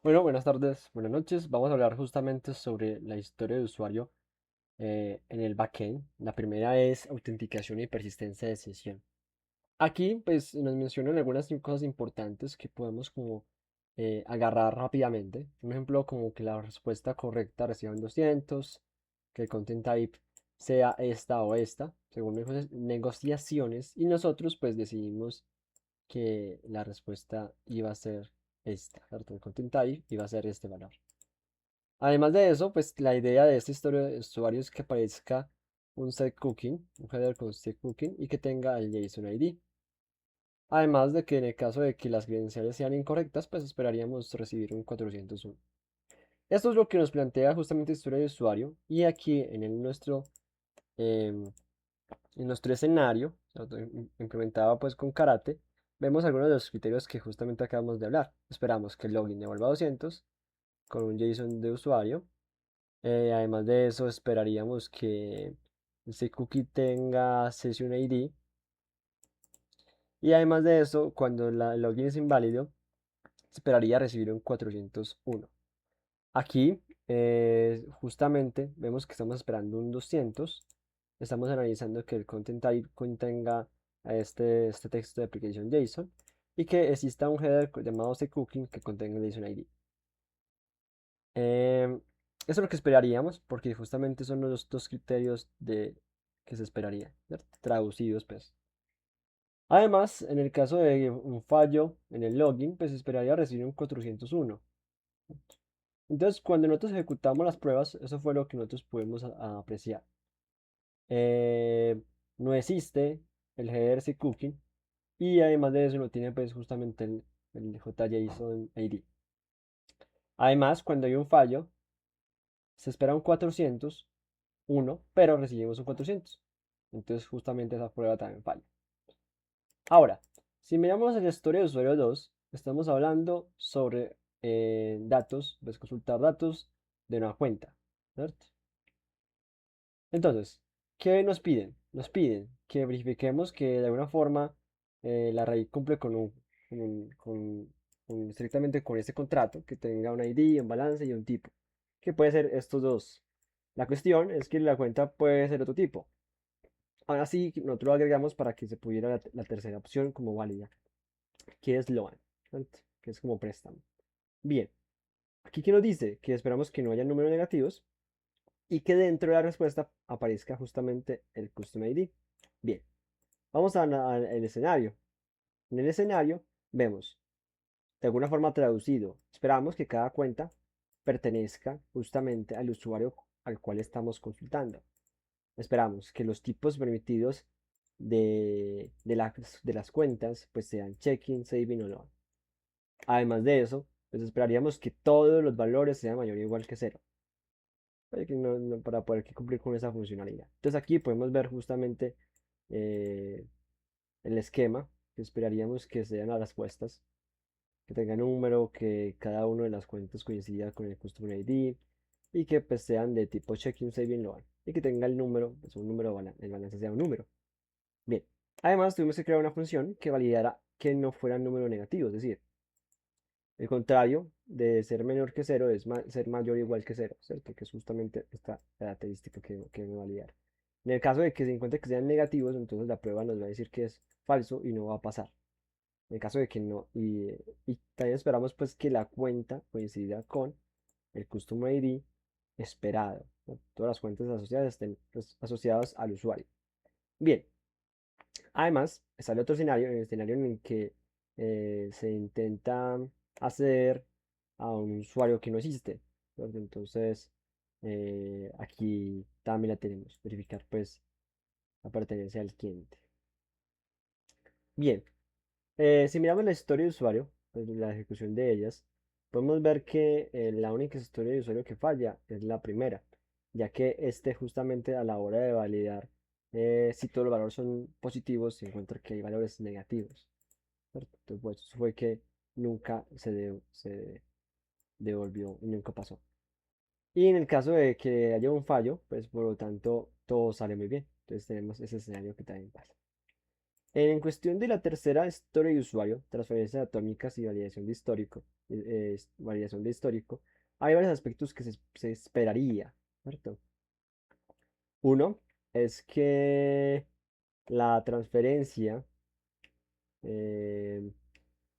Bueno, buenas tardes, buenas noches. Vamos a hablar justamente sobre la historia de usuario en el backend. La primera es autenticación y persistencia de sesión. Aquí, pues, nos mencionan algunas cosas importantes que podemos como agarrar rápidamente. Un ejemplo, como que la respuesta correcta reciba un 200, que el content type sea esta o esta, según negociaciones, y nosotros, pues, decidimos que la respuesta iba a ser esta, ¿cierto? El content type iba a ser este valor. Además de eso, pues la idea de esta historia de usuario es que aparezca un set cooking, un header con set cooking y que tenga el JSON ID. Además de que en el caso de que las credenciales sean incorrectas, pues esperaríamos recibir un 401. Esto es lo que nos plantea justamente historia de usuario y aquí em, en nuestro escenario, implementado pues con Karate, vemos algunos de los criterios que justamente acabamos de hablar. Esperamos que el login devuelva 200 con un JSON de usuario. Además de eso, esperaríamos que este cookie tenga session ID. Y además de eso, cuando el login es inválido, esperaría recibir un 401. Aquí, justamente, vemos que estamos esperando un 200. Estamos analizando que el content type contenga este texto de application JSON y que exista un header llamado cooking que contenga el JSON ID. Eso es lo que esperaríamos, porque justamente son los dos criterios que se esperaría, ¿cierto? Traducidos, pues. Además, en el caso de un fallo en el login, pues esperaría recibir un 401. Entonces, cuando nosotros ejecutamos las pruebas, eso fue lo que nosotros pudimos a apreciar. Eh, no existe el header cooking y además de eso no tiene pues justamente el JSON ID. Además, cuando hay un fallo, se espera un 401, pero recibimos un 400. Entonces, justamente esa prueba también falla. Ahora, si miramos en la historia de usuario 2, estamos hablando sobre datos, pues consultar datos de una cuenta, ¿cierto? Entonces, ¿qué nos piden? Nos piden que verifiquemos que de alguna forma la raíz cumple estrictamente con ese contrato, que tenga un ID, un balance y un tipo, que puede ser estos dos. La cuestión es que la cuenta puede ser otro tipo. Ahora sí, nosotros lo agregamos para que se pudiera la tercera opción como válida, que es loan, ¿cierto? Que es como préstamo. Bien, aquí que nos dice que esperamos que no haya números negativos y que dentro de la respuesta aparezca justamente el Custom ID. Bien, vamos al escenario. En el escenario vemos, de alguna forma traducido, esperamos que cada cuenta pertenezca justamente al usuario al cual estamos consultando. Esperamos que los tipos permitidos de las cuentas pues sean checking, saving o loan. Además de eso, pues esperaríamos que todos los valores sean mayor o igual que cero para poder cumplir con esa funcionalidad. Entonces aquí podemos ver justamente eh, el esquema que esperaríamos que sean las respuestas, que tengan un número, que cada una de las cuentas coincida con el Customer ID y que pues sean de tipo check-in, saving, loan y que tenga el número, pues un número, el balance sea un número. Bien, además tuvimos que crear una función que validara que no fueran números negativos, es decir, el contrario de ser menor que cero es ser mayor o igual que cero, ¿cierto? Que es justamente esta característica que debe validar. En el caso de que se encuentre que sean negativos, entonces la prueba nos va a decir que es falso y no va a pasar. En el caso de que no, y también esperamos pues que la cuenta coincida con el Customer ID esperado, ¿no? Todas las cuentas asociadas estén pues, asociadas al usuario. Bien, además, sale otro escenario, el escenario en el que se intenta hacer a un usuario que no existe, ¿cierto? Entonces, aquí también la tenemos, verificar pues la pertenencia al cliente. Bien, si miramos la historia de usuario, pues, la ejecución de ellas, podemos ver que la única historia de usuario que falla es la primera, ya que este justamente a la hora de validar si todos los valores son positivos, se encuentra que hay valores negativos, ¿cierto? Entonces, pues, eso fue que nunca se devolvió y nunca pasó. Y en el caso de que haya un fallo, pues por lo tanto todo sale muy bien. Entonces tenemos ese escenario que también pasa. En cuestión de la tercera historia de usuario, transferencias atómicas y validación de histórico, hay varios aspectos que se esperaría, ¿cierto? Uno es que la transferencia eh,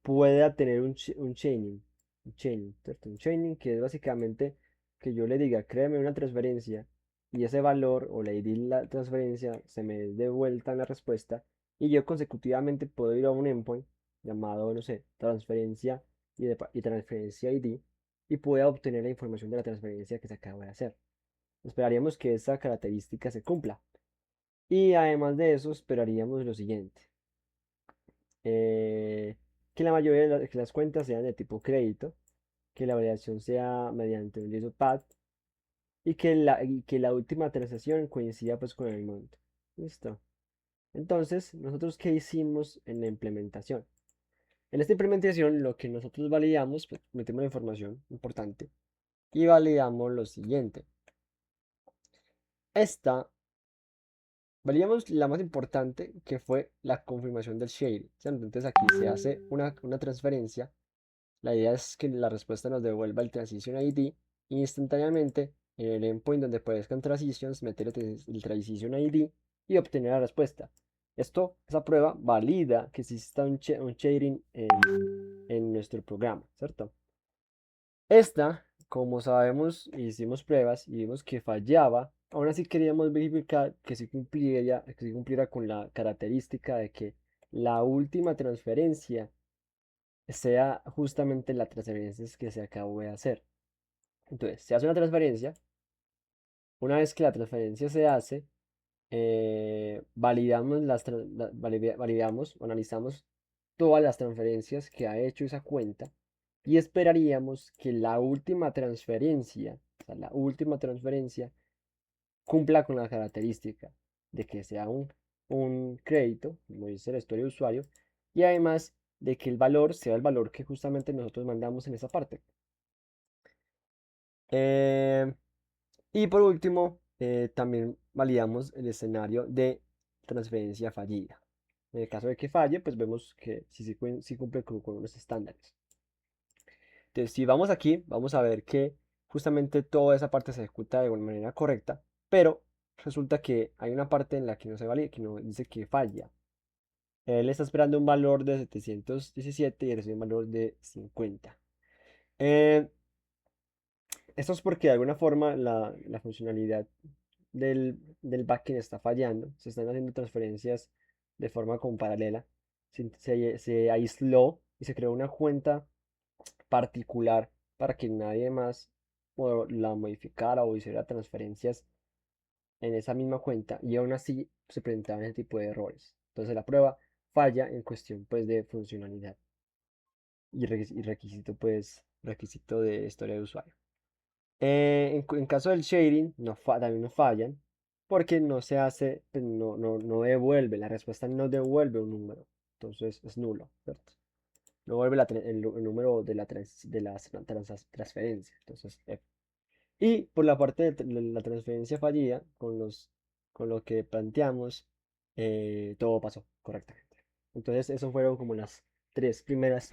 pueda tener un chaining, ¿cierto? Un chaining que es básicamente que yo le diga, créame una transferencia y ese valor o la ID de la transferencia se me dé vuelta en la respuesta y yo consecutivamente puedo ir a un endpoint llamado, no sé, transferencia y transferencia ID y pueda obtener la información de la transferencia que se acaba de hacer. Esperaríamos que esa característica se cumpla. Y además de eso, esperaríamos lo siguiente. eh, que la mayoría que las cuentas sean de tipo crédito, que la validación sea mediante un ISO pad y que la última transacción coincida pues con el monto. Listo. Entonces, nosotros qué hicimos en la implementación. En esta implementación lo que nosotros validamos, pues, metemos la información importante y validamos lo siguiente. Esta validamos la más importante que fue la confirmación del shading. Entonces aquí se hace una transferencia. La idea es que la respuesta nos devuelva el Transition ID instantáneamente en el endpoint donde aparezcan transitions, meter el Transition ID y obtener la respuesta. Esa prueba valida que exista un shading en nuestro programa, ¿cierto? Esta, como sabemos, hicimos pruebas y vimos que fallaba. Aún así queríamos verificar que sí cumpliera con la característica de que la última transferencia sea justamente la transferencia que se acabó de hacer. Entonces, se hace una transferencia. Una vez que la transferencia se hace, validamos, analizamos todas las transferencias que ha hecho esa cuenta y esperaríamos que la última transferencia cumpla con la característica de que sea un crédito, como dice la historia de usuario, y además de que el valor sea el valor que justamente nosotros mandamos en esa parte. Eh, y por último, también validamos el escenario de transferencia fallida. En el caso de que falle, pues vemos que sí cumple con unos estándares. Entonces, si vamos aquí, vamos a ver que justamente toda esa parte se ejecuta de una manera correcta, pero resulta que hay una parte en la que no se valida, que no dice que falla. Él está esperando un valor de 717 y recibe un valor de 50. Eh, Esto es porque de alguna forma la funcionalidad del backend está fallando. Se están haciendo transferencias de forma como paralela. Se aisló y se creó una cuenta particular para que nadie más la modificara o hiciera transferencias en esa misma cuenta y aún así se presentaban ese tipo de errores. Entonces la prueba falla en cuestión pues de funcionalidad y requisito de historia de usuario. En caso del shading, también no fallan, porque no se hace, pues, no devuelve, la respuesta no devuelve un número, entonces es nulo, ¿cierto? No devuelve el número de las transferencias, entonces F. Y por la parte de la transferencia fallida, con lo que planteamos, todo pasó correctamente. Entonces, eso fueron como las tres primeras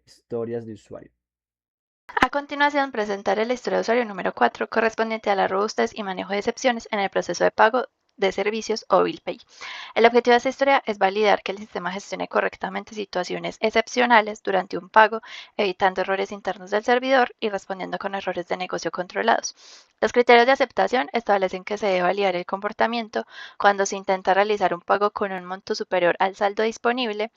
historias de usuario. A continuación, presentaré la historia de usuario número 4, correspondiente a la robustez y manejo de excepciones en el proceso de pago de servicios o bill pay. El objetivo de esta historia es validar que el sistema gestione correctamente situaciones excepcionales durante un pago, evitando errores internos del servidor y respondiendo con errores de negocio controlados. Los criterios de aceptación establecen que se debe validar el comportamiento cuando se intenta realizar un pago con un monto superior al saldo disponible,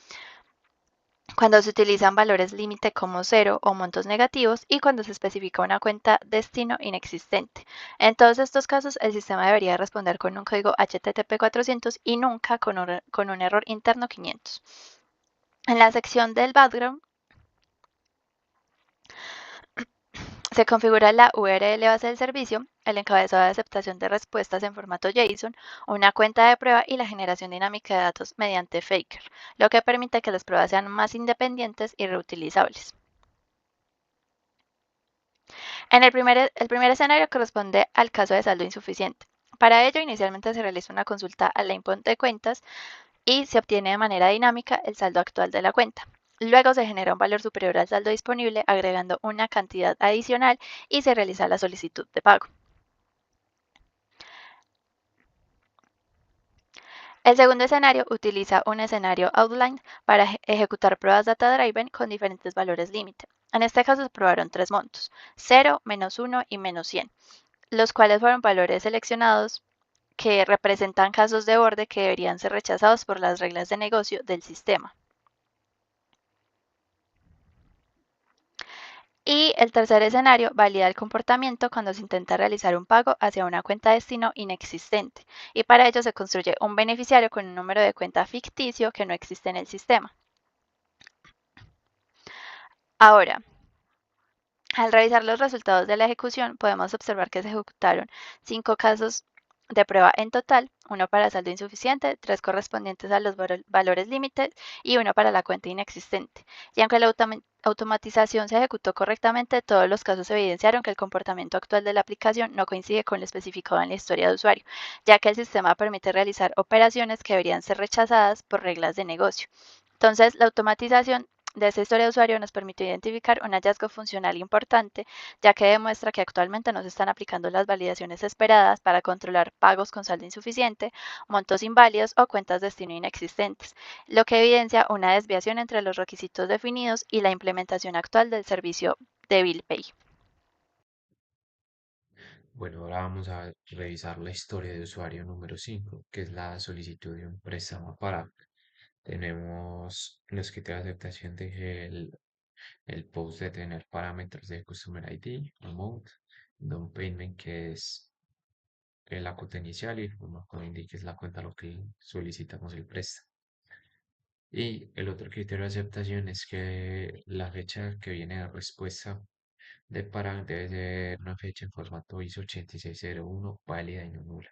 cuando se utilizan valores límite como cero o montos negativos y cuando se especifica una cuenta destino inexistente. En todos estos casos, el sistema debería responder con un código HTTP 400 y nunca con un error interno 500. En la sección del background se configura la URL base del servicio, el encabezado de aceptación de respuestas en formato JSON, una cuenta de prueba y la generación dinámica de datos mediante Faker, lo que permite que las pruebas sean más independientes y reutilizables. El primer escenario corresponde al caso de saldo insuficiente. Para ello, inicialmente se realiza una consulta al endpoint de cuentas y se obtiene de manera dinámica el saldo actual de la cuenta. Luego se genera un valor superior al saldo disponible agregando una cantidad adicional y se realiza la solicitud de pago. El segundo escenario utiliza un escenario outline para ejecutar pruebas data-driven con diferentes valores límite. En este caso se probaron tres montos, 0, -1 y -100, los cuales fueron valores seleccionados que representan casos de borde que deberían ser rechazados por las reglas de negocio del sistema. Y el tercer escenario valida el comportamiento cuando se intenta realizar un pago hacia una cuenta destino inexistente, y para ello se construye un beneficiario con un número de cuenta ficticio que no existe en el sistema. Ahora, al revisar los resultados de la ejecución, podemos observar que se ejecutaron 5 casos de prueba en total, uno para saldo insuficiente, 3 correspondientes a los valores límites y uno para la cuenta inexistente. Y aunque la automatización se ejecutó correctamente, todos los casos evidenciaron que el comportamiento actual de la aplicación no coincide con lo especificado en la historia de usuario, ya que el sistema permite realizar operaciones que deberían ser rechazadas por reglas de negocio. Entonces, la automatización de esta historia de usuario nos permitió identificar un hallazgo funcional importante, ya que demuestra que actualmente no se están aplicando las validaciones esperadas para controlar pagos con saldo insuficiente, montos inválidos o cuentas destino inexistentes, lo que evidencia una desviación entre los requisitos definidos y la implementación actual del servicio de Bill Pay. Bueno, ahora vamos a revisar la historia de usuario número 5, que es la solicitud de un préstamo para. Tenemos los kits de aceptación de el post de tener parámetros de Customer ID, Amount, Down Payment, que es la cuota inicial y como indique es la cuenta a lo que solicitamos el préstamo. Y el otro criterio de aceptación es que la fecha que viene de respuesta de para debe ser una fecha en formato ISO 8601 válida y no nula.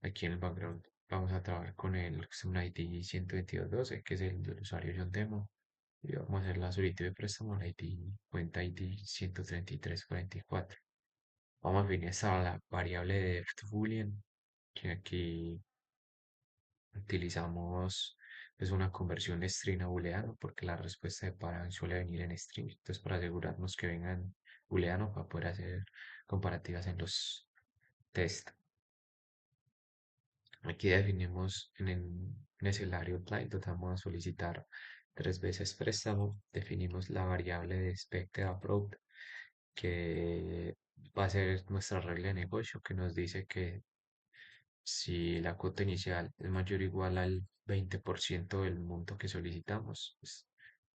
Aquí en el background vamos a trabajar con el Customer ID 12212, que es el del usuario John Demo. Y vamos a hacer la solicitud de préstamo al ID, cuenta ID 13344. Vamos a definir esta la variable de depth boolean, que aquí utilizamos es una conversión de string a booleano, porque la respuesta de para suele venir en string. Entonces, para asegurarnos que vengan booleano para poder hacer comparativas en los test. Aquí definimos en ese escenario client, vamos a solicitar tres veces préstamo. Definimos la variable de expected approach, que va a ser nuestra regla de negocio, que nos dice que si la cuota inicial es mayor o igual al 20% del monto que solicitamos, pues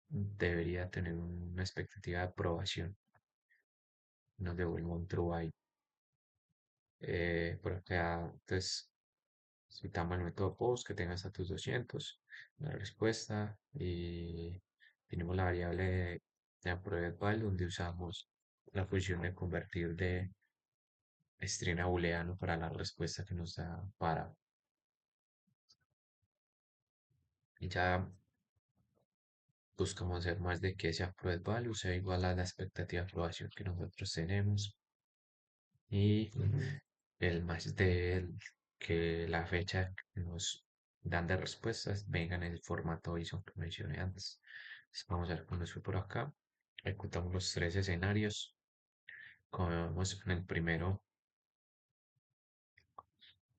debería tener una expectativa de aprobación. Nos devuelve un true ahí. Por acá, entonces, citamos el método post que tenga status 200, la respuesta y tenemos la variable de approved val donde usamos la función de convertir de string a booleano para la respuesta que nos da para. Y ya buscamos hacer más de que ese approved value sea igual a la expectativa de aprobación que nosotros tenemos y el más de que la fecha que nos dan de respuestas venga en el formato ISO que mencioné antes. Entonces, vamos a ver cómo nos fue por acá. Ejecutamos los tres escenarios. Como vemos en el primero,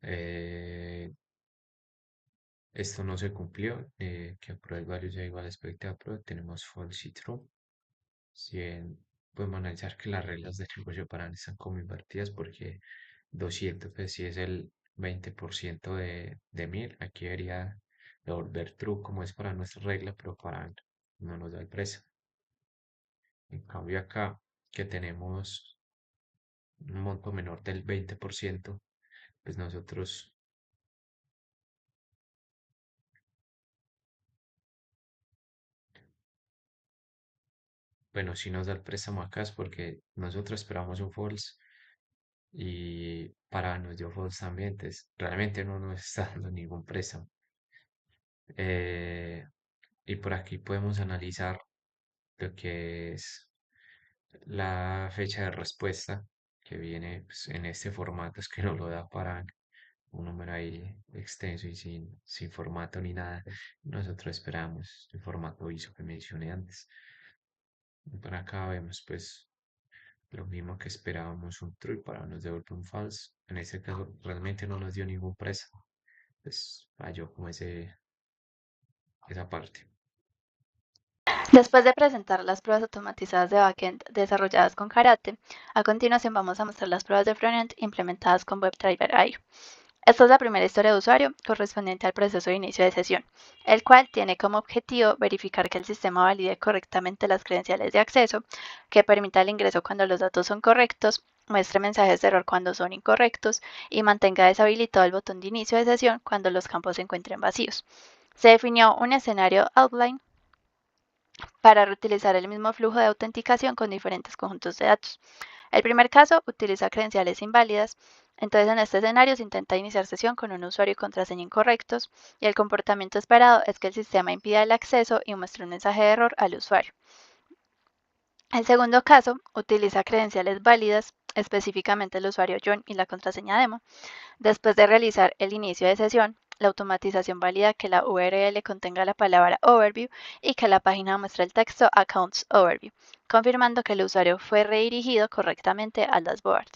eh, esto no se cumplió, que approve value sea igual a expected approve, tenemos false y true. Si bien podemos analizar que las reglas de negocio para están como invertidas porque 200, pues si es el 20% de 1000, aquí debería devolver true como es para nuestra regla, pero para no nos da el precio. En cambio acá que tenemos un monto menor del 20%, pues nosotros, bueno, si nos da el préstamo acá es porque nosotros esperamos un false y para nos dio false también, entonces realmente no nos está dando ningún préstamo. Eh, y por aquí podemos analizar lo que es la fecha de respuesta que viene pues, en este formato, es que no lo da para. un número ahí extenso y sin formato ni nada. Nosotros esperamos el formato ISO que mencioné antes. Y por acá vemos pues lo mismo que esperábamos, un true para nos devuelve un false. En este caso realmente no nos dio ningún préstamo. Pues falló como esa parte. Después de presentar las pruebas automatizadas de backend desarrolladas con Karate, a continuación vamos a mostrar las pruebas de frontend implementadas con WebDriver IO. Esta es la primera historia de usuario correspondiente al proceso de inicio de sesión, el cual tiene como objetivo verificar que el sistema valide correctamente las credenciales de acceso, que permita el ingreso cuando los datos son correctos, muestre mensajes de error cuando son incorrectos y mantenga deshabilitado el botón de inicio de sesión cuando los campos se encuentren vacíos. Se definió un escenario outline para reutilizar el mismo flujo de autenticación con diferentes conjuntos de datos. El primer caso utiliza credenciales inválidas. Entonces, en este escenario se intenta iniciar sesión con un usuario y contraseña incorrectos y el comportamiento esperado es que el sistema impida el acceso y muestre un mensaje de error al usuario. El segundo caso utiliza credenciales válidas, específicamente el usuario John y la contraseña demo. Después de realizar el inicio de sesión, la automatización valida que la URL contenga la palabra overview y que la página muestre el texto Accounts Overview, confirmando que el usuario fue redirigido correctamente al dashboard.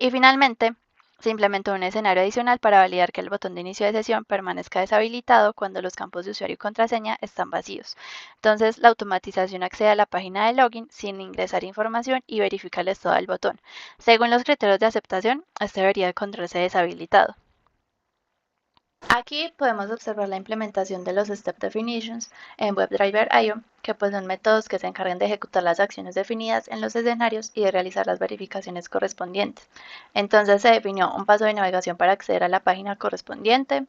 Y finalmente, se implementó un escenario adicional para validar que el botón de inicio de sesión permanezca deshabilitado cuando los campos de usuario y contraseña están vacíos. Entonces, la automatización accede a la página de login sin ingresar información y verifica el estado del botón. Según los criterios de aceptación, este debería encontrarse deshabilitado. Aquí podemos observar la implementación de los Step Definitions en WebDriver IO, que pues son métodos que se encargan de ejecutar las acciones definidas en los escenarios y de realizar las verificaciones correspondientes. Entonces se definió un paso de navegación para acceder a la página correspondiente,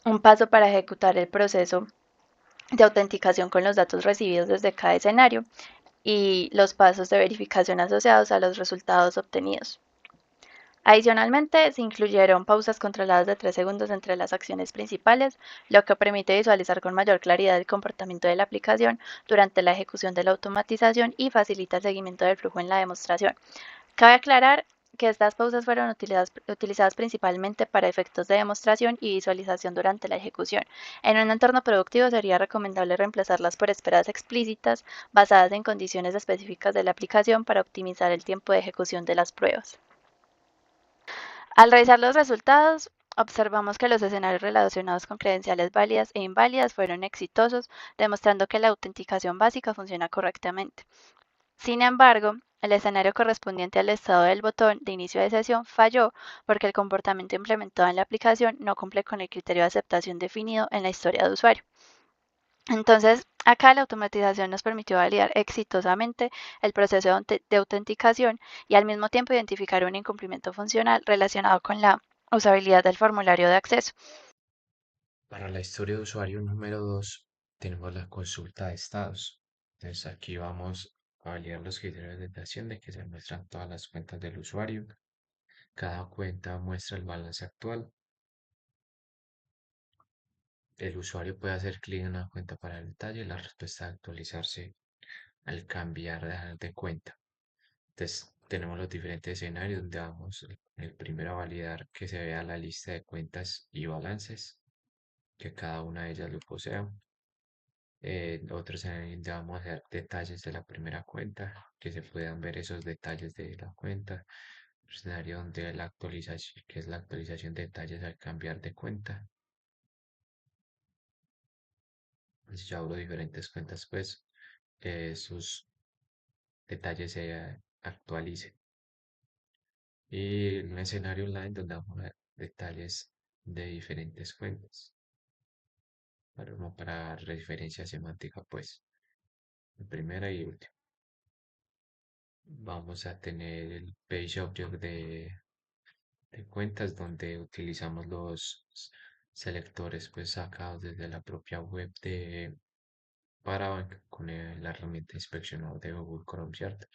un paso para ejecutar el proceso de autenticación con los datos recibidos desde cada escenario y los pasos de verificación asociados a los resultados obtenidos. Adicionalmente, se incluyeron pausas controladas de 3 segundos entre las acciones principales, lo que permite visualizar con mayor claridad el comportamiento de la aplicación durante la ejecución de la automatización y facilita el seguimiento del flujo en la demostración. Cabe aclarar que estas pausas fueron utilizadas principalmente para efectos de demostración y visualización durante la ejecución. En un entorno productivo sería recomendable reemplazarlas por esperas explícitas basadas en condiciones específicas de la aplicación para optimizar el tiempo de ejecución de las pruebas. Al revisar los resultados, observamos que los escenarios relacionados con credenciales válidas e inválidas fueron exitosos, demostrando que la autenticación básica funciona correctamente. Sin embargo, el escenario correspondiente al estado del botón de inicio de sesión falló porque el comportamiento implementado en la aplicación no cumple con el criterio de aceptación definido en la historia de usuario. Entonces, acá la automatización nos permitió validar exitosamente el proceso de autenticación y al mismo tiempo identificar un incumplimiento funcional relacionado con la usabilidad del formulario de acceso. Para la historia de usuario número 2 tenemos la consulta de estados. Entonces aquí vamos a validar los criterios de datación de que se muestran todas las cuentas del usuario. Cada cuenta muestra el balance actual. El usuario puede hacer clic en una cuenta para el detalle y la respuesta de actualizarse al cambiar de cuenta. Entonces tenemos los diferentes escenarios donde vamos el primero a validar que se vea la lista de cuentas y balances, que cada una de ellas lo posea. Otro escenario donde vamos a hacer detalles de la primera cuenta, que se puedan ver esos detalles de la cuenta. Otro escenario donde la actualización, que es la actualización de detalles al cambiar de cuenta. Si yo abro diferentes cuentas, pues sus detalles se actualicen. Y un escenario online donde vamos a ver detalles de diferentes cuentas. Para referencia semántica, pues, primera y última. Vamos a tener el page object de cuentas donde utilizamos los selectores pues sacados desde la propia web de Parabank con la herramienta inspeccionador de Google Chrome, ¿cierto?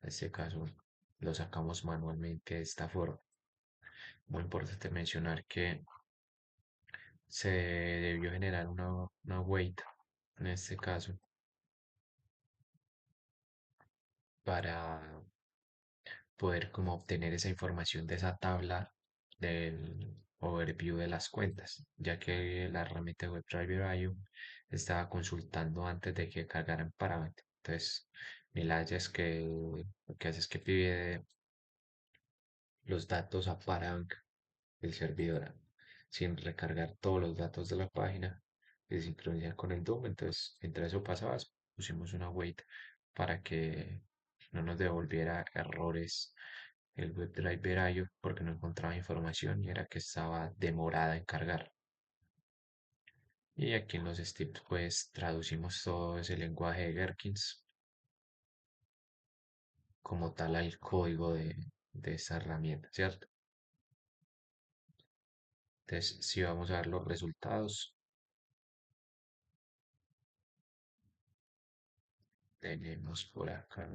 En este caso lo sacamos manualmente de esta forma. Muy importante mencionar que se debió generar una wait en este caso para poder como obtener esa información de esa tabla del overview de las cuentas, ya que la herramienta WebDriver IO estaba consultando antes de que cargaran Paravent. Entonces, Milaya es que lo que hace es que pide los datos a Paravent del servidor sin recargar todos los datos de la página, se sincroniza con el DOM. Entonces, mientras eso pasaba, pusimos una wait para que no nos devolviera errores el WebDriver IO porque no encontraba información y era que estaba demorada en cargar. Y aquí en los steps pues traducimos todo ese lenguaje de Gherkins como tal al código de esta herramienta, ¿cierto? Entonces, si vamos a ver los resultados, tenemos por acá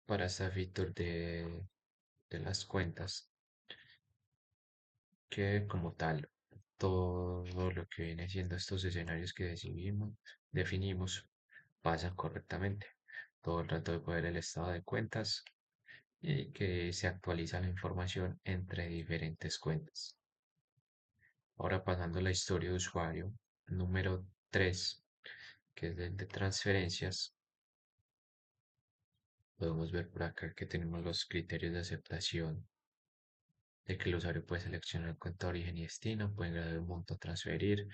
para esta feature de las cuentas que como tal todo lo que viene siendo estos escenarios que definimos pasa correctamente. Todo el rato de poder el estado de cuentas y que se actualiza la información entre diferentes cuentas. Ahora pasando a la historia de usuario número 3, que es el de transferencias, podemos ver por acá que tenemos los criterios de aceptación de que el usuario puede seleccionar cuenta de origen y destino, puede agregar un monto a transferir,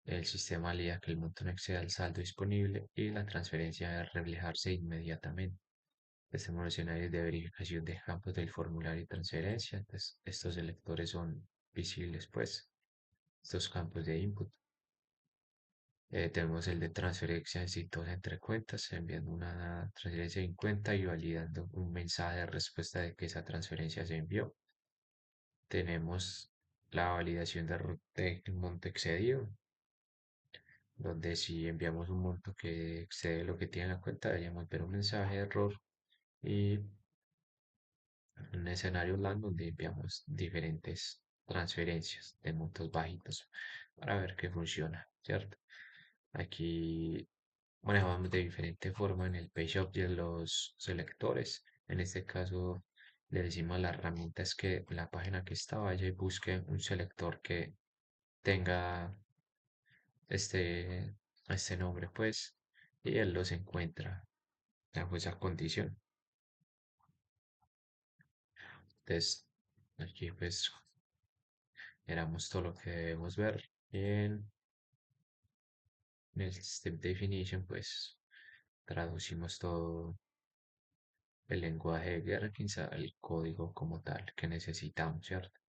el sistema valida que el monto no exceda el saldo disponible y la transferencia debe reflejarse inmediatamente. Tenemos los escenarios de verificación de campos del formulario de transferencia. Entonces, estos selectores son visibles, pues, estos campos de input. Tenemos el de transferencia exitosa entre cuentas, enviando una transferencia en cuenta y validando un mensaje de respuesta de que esa transferencia se envió. Tenemos la validación del monto excedido, donde si enviamos un monto que excede lo que tiene la cuenta, deberíamos ver un mensaje de error y un escenario LAN donde enviamos diferentes transferencias de montos bajitos para ver que funciona, ¿cierto? Aquí manejamos de diferente forma en el page object los selectores. En este caso, le decimos a la herramienta es que la página que está vaya y busque un selector que tenga este, este nombre, pues, y él los encuentra bajo esa condición. Entonces, aquí pues éramos todo lo que debemos ver en el step definition, pues traducimos todo el lenguaje de Gherkins al código como tal que necesitamos, ¿cierto?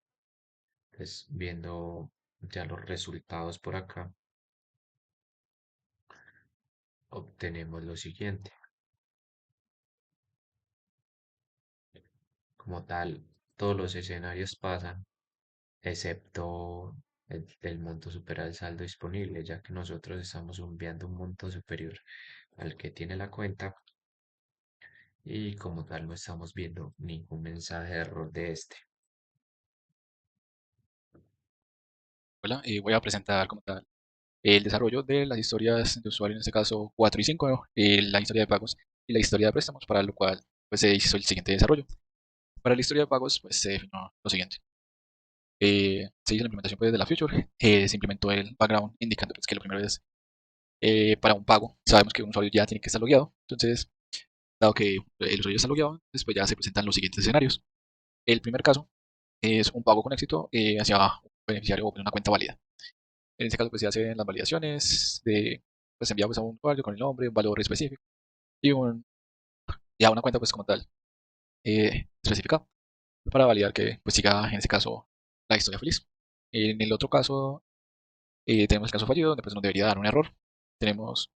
Entonces, viendo ya los resultados por acá, obtenemos lo siguiente. Como tal, todos los escenarios pasan, excepto el del monto superior al saldo disponible, ya que nosotros estamos enviando un monto superior al que tiene la cuenta y como tal no estamos viendo ningún mensaje de error de este. Hola, voy a presentar como tal el desarrollo de las historias de usuario, en este caso 4 y 5, ¿no? La historia de pagos y la historia de préstamos, para lo cual pues, se hizo el siguiente desarrollo. Para la historia de pagos pues, se definió lo siguiente. Se hizo la implementación pues, de la feature, se implementó el background indicando pues, que lo primero es para un pago. Sabemos que un usuario ya tiene que estar logueado, entonces dado que el usuario está logueado, después ya se presentan los siguientes escenarios. El primer caso es un pago con éxito hacia un beneficiario o una cuenta válida. En este caso, pues se hacen las validaciones de, pues enviamos a un usuario con el nombre, un valor específico y, y a una cuenta, pues como tal, específica para validar que pues siga, en este caso, la historia feliz. En el otro caso, tenemos el caso fallido, donde pues nos debería dar un error. Tenemos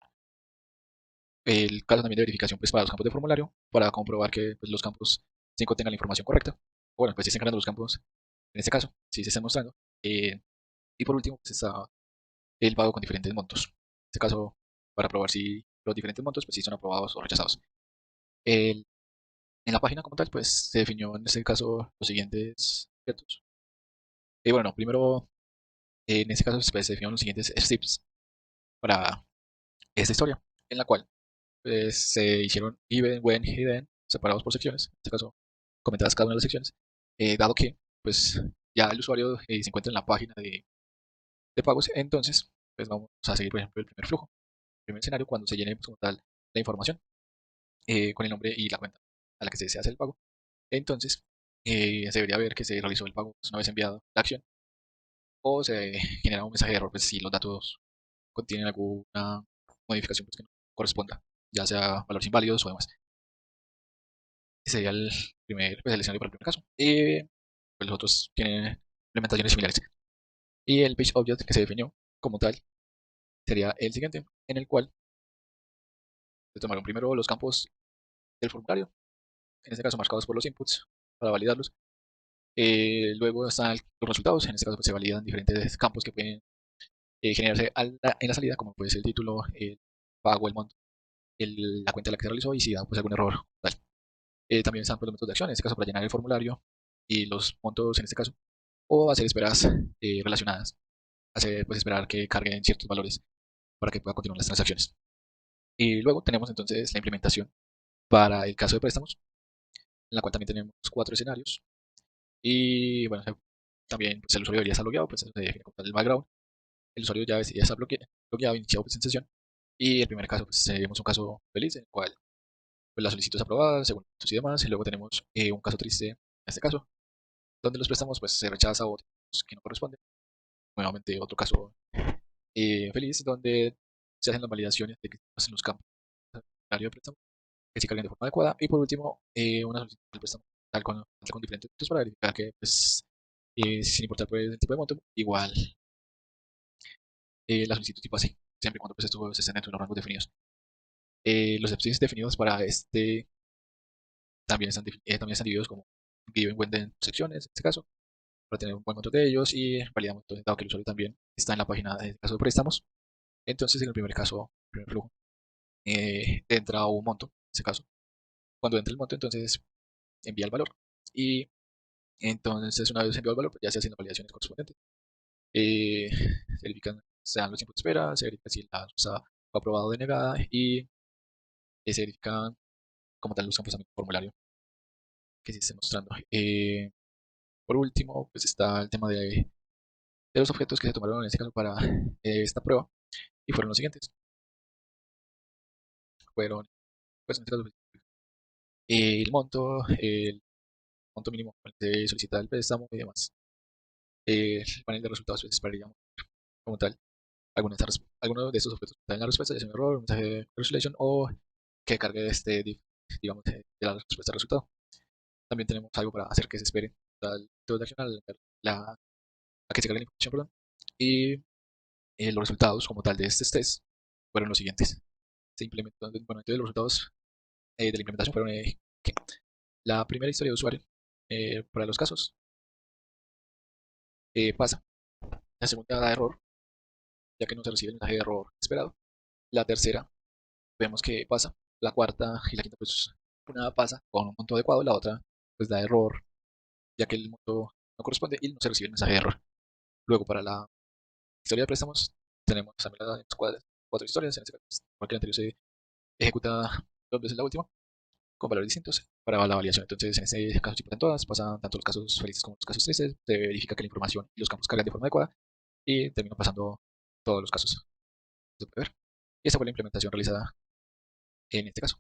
el caso también de verificación pues, para los campos de formulario, para comprobar que pues, los campos sí contengan la información correcta. Bueno, pues si están cargando los campos, en este caso, si se están mostrando. Y por último, pues está el pago con diferentes montos. En este caso, para probar si los diferentes montos pues, si son aprobados o rechazados. El- en la página como tal, pues se definió en este caso los siguientes objetos. Y bueno, primero, en este caso pues, se definieron los siguientes steps para esta historia, en la cual pues, se hicieron even, when, hidden, separados por secciones, en este caso comentadas cada una de las secciones, dado que pues ya el usuario se encuentra en la página de pagos, entonces pues vamos a seguir por ejemplo el primer flujo, el primer escenario cuando se llene pues, como tal la información con el nombre y la cuenta a la que se desea hacer el pago. Entonces se debería ver que se realizó el pago pues, una vez enviado la acción o se genera un mensaje de error pues, si los datos contienen alguna modificación pues, que no corresponda, ya sea valores inválidos o demás. Ese sería pues, el escenario para el primer caso. Pues los otros tienen implementaciones similares. Y el page object que se definió como tal sería el siguiente, en el cual se tomaron primero los campos del formulario, en este caso marcados por los inputs, para validarlos. Luego están los resultados, en este caso pues, se validan diferentes campos que pueden generarse en la salida, como puede ser el título, el pago, el monto, la cuenta en la que se realizó y si da pues, algún error. Tal. También están pues, los métodos de acción, en este caso para llenar el formulario y los montos en este caso, o hacer esperas relacionadas, hacer pues, esperar que carguen ciertos valores para que pueda continuar las transacciones. Y luego tenemos entonces la implementación para el caso de préstamos, en la cual también tenemos 4 escenarios. Y bueno, también pues, el usuario debería estar logueado, pues se define como tal el background. El usuario ya está logueado, iniciado pues, en sesión. Y el primer caso, pues tenemos un caso feliz, en el cual pues, la solicitud es aprobada, según datos y demás. Y luego tenemos un caso triste, en este caso, donde los préstamos pues, se rechaza o que no corresponden. Nuevamente otro caso feliz, donde se hacen las validaciones de que se hacen los campos de préstamo que se carguen de forma adecuada. Y por último, una solicitud del préstamo con diferentes puntos para verificar que, pues, sin importar pues, el tipo de monto, igual la solicitud tipo así, siempre y cuando pues, esto se esté dentro de los rangos definidos. Los steps definidos para este también están divididos como given when en secciones, en este caso, para tener un buen control de ellos y validamos entonces, dado que el usuario también está en la página de caso de préstamos. Entonces, en el primer caso, primer flujo, entra un monto, en este caso. Cuando entra el monto, entonces envía el valor. Y entonces, una vez enviado el valor, pues ya se hacen las validaciones correspondientes. Se verifican, se dan los tiempos de espera, se verifica si la respuesta fue aprobada o denegada y se verifican como tal los campos también del formulario que se esté mostrando. Por último, pues está el tema de los objetos que se tomaron en este caso para esta prueba y fueron los siguientes. Fueron, pues en este caso, el monto mínimo con el que se solicita el préstamo y demás. El panel de resultados, pues esperaríamos como tal alguno de estos objetos está en la respuesta, ya sea un error, un mensaje de resolution o que cargue este div, digamos, de la respuesta al resultado. También tenemos algo para hacer que se espere tal método de acción a que se cargue la información, perdón. Y los resultados como tal de este test fueron los siguientes. Se implementó, bueno, entonces los resultados de la implementación fueron que la primera historia de usuario para los casos pasa. La segunda da error, ya que no se recibe el mensaje de error esperado. La tercera vemos que pasa. La cuarta y la quinta, pues una pasa con un monto adecuado, la otra pues da error, ya que el monto no corresponde y no se recibe el mensaje de error. Luego, para la historia de préstamos, tenemos también las 4 historias. En este caso, cualquier anterior se ejecuta 2 veces la última, con valores distintos para la validación. Entonces, en este caso, si pasan todas, pasan tanto los casos felices como los casos tristes, se verifica que la información y los campos cargan de forma adecuada y terminan pasando todos los casos. Se puede ver. Y esta fue la implementación realizada en este caso.